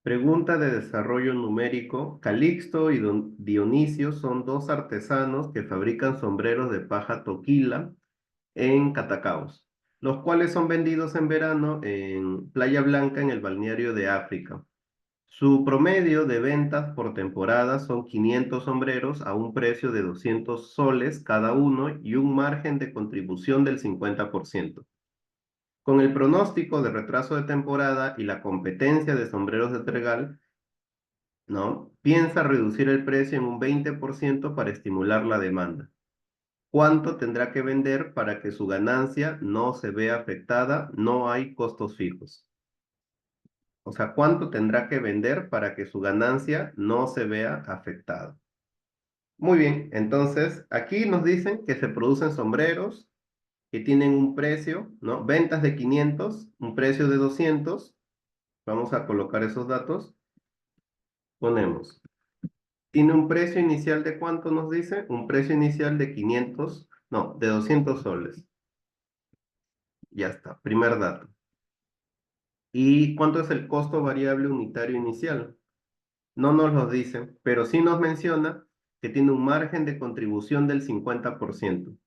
Pregunta de desarrollo numérico. Calixto y Dionisio son dos artesanos que fabrican sombreros de paja toquila en Catacaos, los cuales son vendidos en verano en Playa Blanca en el balneario de África. Su promedio de ventas por temporada son 500 sombreros a un precio de 200 soles cada uno y un margen de contribución del 50%. Con el pronóstico de retraso de temporada y la competencia de sombreros de Tregal, ¿no? Piensa reducir el precio en un 20% para estimular la demanda. ¿Cuánto tendrá que vender para que su ganancia no se vea afectada? No hay costos fijos. O sea, ¿cuánto tendrá que vender para que su ganancia no se vea afectada? Muy bien, entonces aquí nos dicen que se producen sombreros que tienen un precio, ¿no? Ventas de 500, un precio de 200. Vamos a colocar esos datos. Ponemos. Tiene un precio inicial de ¿cuánto nos dice? Un precio inicial de 500, no, de 200 soles. Ya está, primer dato. ¿Y cuánto es el costo variable unitario inicial? No nos lo dice, pero sí nos menciona que tiene un margen de contribución del 50%.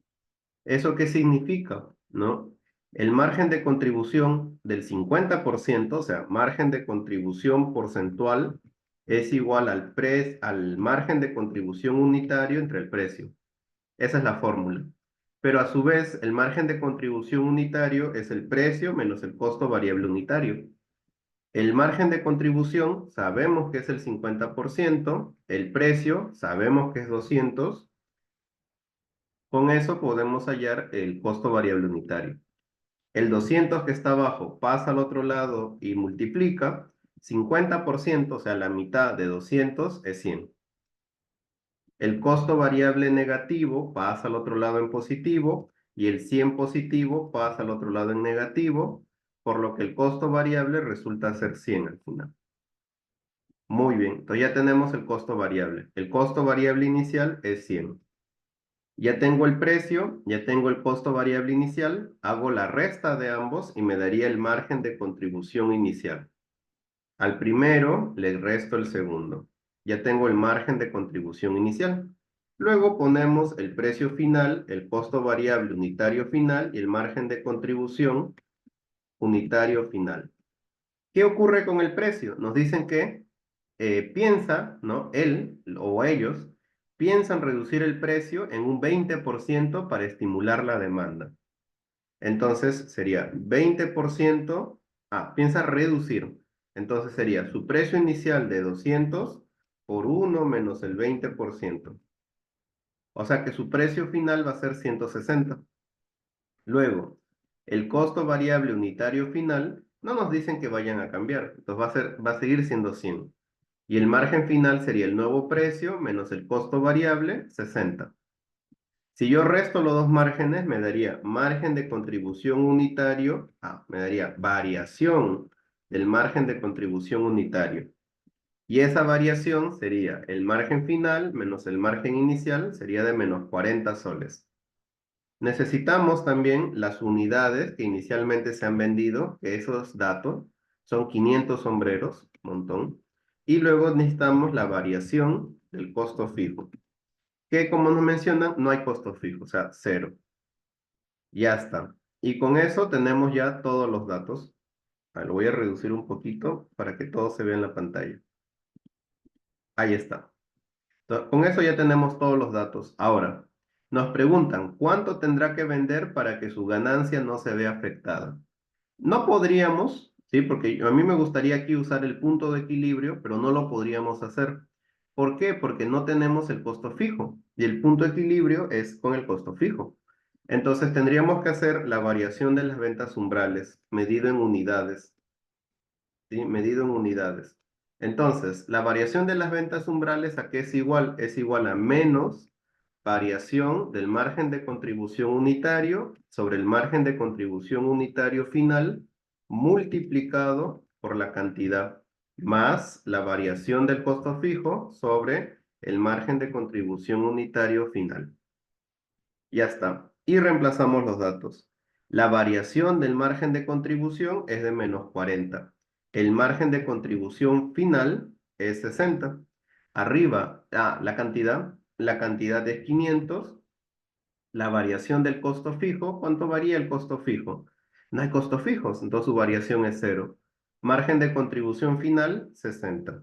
¿Eso qué significa? ¿No? El margen de contribución del 50%, o sea, margen de contribución porcentual, es igual al margen de contribución unitario entre el precio. Esa es la fórmula. Pero a su vez, el margen de contribución unitario es el precio menos el costo variable unitario. El margen de contribución sabemos que es el 50%, el precio sabemos que es 200. Con eso podemos hallar el costo variable unitario. El 200 que está abajo pasa al otro lado y multiplica. 50%, o sea, la mitad de 200 es 100. El costo variable negativo pasa al otro lado en positivo y el 100 positivo pasa al otro lado en negativo, por lo que el costo variable resulta ser 100 al final. Muy bien, entonces ya tenemos el costo variable. El costo variable inicial es 100. Ya tengo el precio, ya tengo el costo variable inicial, hago la resta de ambos y me daría el margen de contribución inicial. Al primero le resto el segundo. Ya tengo el margen de contribución inicial. Luego ponemos el precio final, el costo variable unitario final y el margen de contribución unitario final. ¿Qué ocurre con el precio? Nos dicen que piensa, ¿no? Él o ellos piensan reducir el precio en un 20% para estimular la demanda. Entonces sería 20%, piensa reducir. Entonces sería su precio inicial de 200 por 1 menos el 20%. O sea que su precio final va a ser 160. Luego, el costo variable unitario final no nos dicen que vayan a cambiar. Entonces va a seguir siendo 100. Y el margen final sería el nuevo precio menos el costo variable, 60. Si yo resto los dos márgenes, me daría margen de contribución unitario, me daría variación del margen de contribución unitario. Y esa variación sería el margen final menos el margen inicial, sería de menos 40 soles. Necesitamos también las unidades que inicialmente se han vendido, que esos datos son 500 sombreros, montón. Y luego necesitamos la variación del costo fijo, que como nos mencionan, no hay costo fijo, o sea, cero. Ya está. Y con eso tenemos ya todos los datos. Lo voy a reducir un poquito para que todo se vea en la pantalla. Ahí está. Entonces, con eso ya tenemos todos los datos. Ahora, nos preguntan, ¿cuánto tendrá que vender para que su ganancia no se vea afectada? No podríamos, ¿sí? Porque a mí me gustaría aquí usar el punto de equilibrio, pero no lo podríamos hacer. ¿Por qué? Porque no tenemos el costo fijo y el punto de equilibrio es con el costo fijo. Entonces tendríamos que hacer la variación de las ventas umbrales, medido en unidades, ¿sí? Medido en unidades. Entonces, la variación de las ventas umbrales, ¿a qué es igual? Es igual a menos variación del margen de contribución unitario sobre el margen de contribución unitario final multiplicado por la cantidad más la variación del costo fijo sobre el margen de contribución unitario final. Ya está. Y reemplazamos los datos. La variación del margen de contribución es de menos 40. el margen de contribución final es 60. Arriba, la cantidad es 500. La variación del costo fijo, ¿cuánto varía el costo fijo? No hay costos fijos, entonces su variación es cero. Margen de contribución final, 60.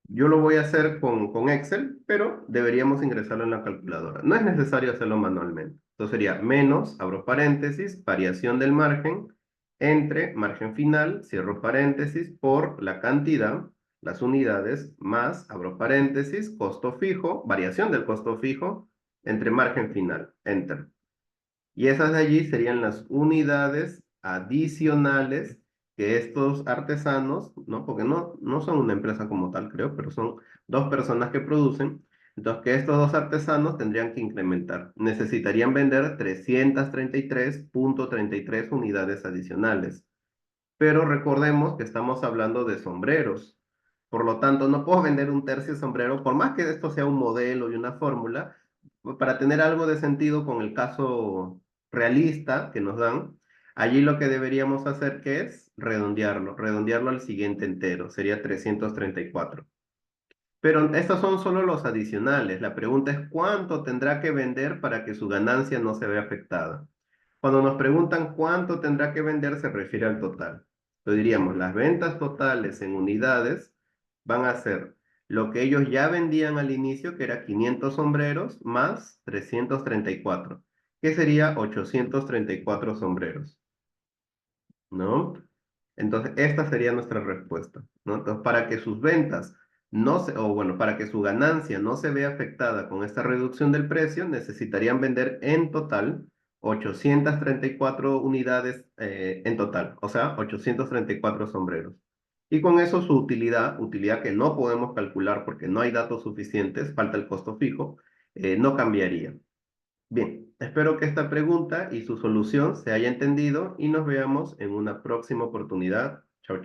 Yo lo voy a hacer con Excel, pero deberíamos ingresarlo en la calculadora. No es necesario hacerlo manualmente. Entonces sería menos, abro paréntesis, variación del margen, entre margen final, cierro paréntesis, por la cantidad, las unidades, más, abro paréntesis, costo fijo, variación del costo fijo, entre margen final, enter. Y esas de allí serían las unidades adicionales que estos artesanos, ¿no? Porque no son una empresa como tal, creo, pero son dos personas que producen. Entonces, que estos dos artesanos tendrían que incrementar. Necesitarían vender 333,33 unidades adicionales. Pero recordemos que estamos hablando de sombreros. Por lo tanto, no puedo vender un tercio de sombrero, por más que esto sea un modelo y una fórmula, para tener algo de sentido con el caso realista que nos dan, allí lo que deberíamos hacer que es redondearlo al siguiente entero, sería 334. Pero estos son solo los adicionales. La pregunta es cuánto tendrá que vender para que su ganancia no se vea afectada. Cuando nos preguntan cuánto tendrá que vender, se refiere al total. Lo diríamos, las ventas totales en unidades van a ser lo que ellos ya vendían al inicio, que era 500 sombreros, más 334, que sería 834 sombreros, ¿no? Entonces, esta sería nuestra respuesta, ¿no? Entonces, para que sus ventas no se, o bueno, para que su ganancia no se vea afectada con esta reducción del precio, necesitarían vender en total 834 unidades en total, o sea, 834 sombreros. Y con eso su utilidad que no podemos calcular porque no hay datos suficientes, falta el costo fijo, no cambiaría. Bien, espero que esta pregunta y su solución se haya entendido y nos veamos en una próxima oportunidad. Chao, chao.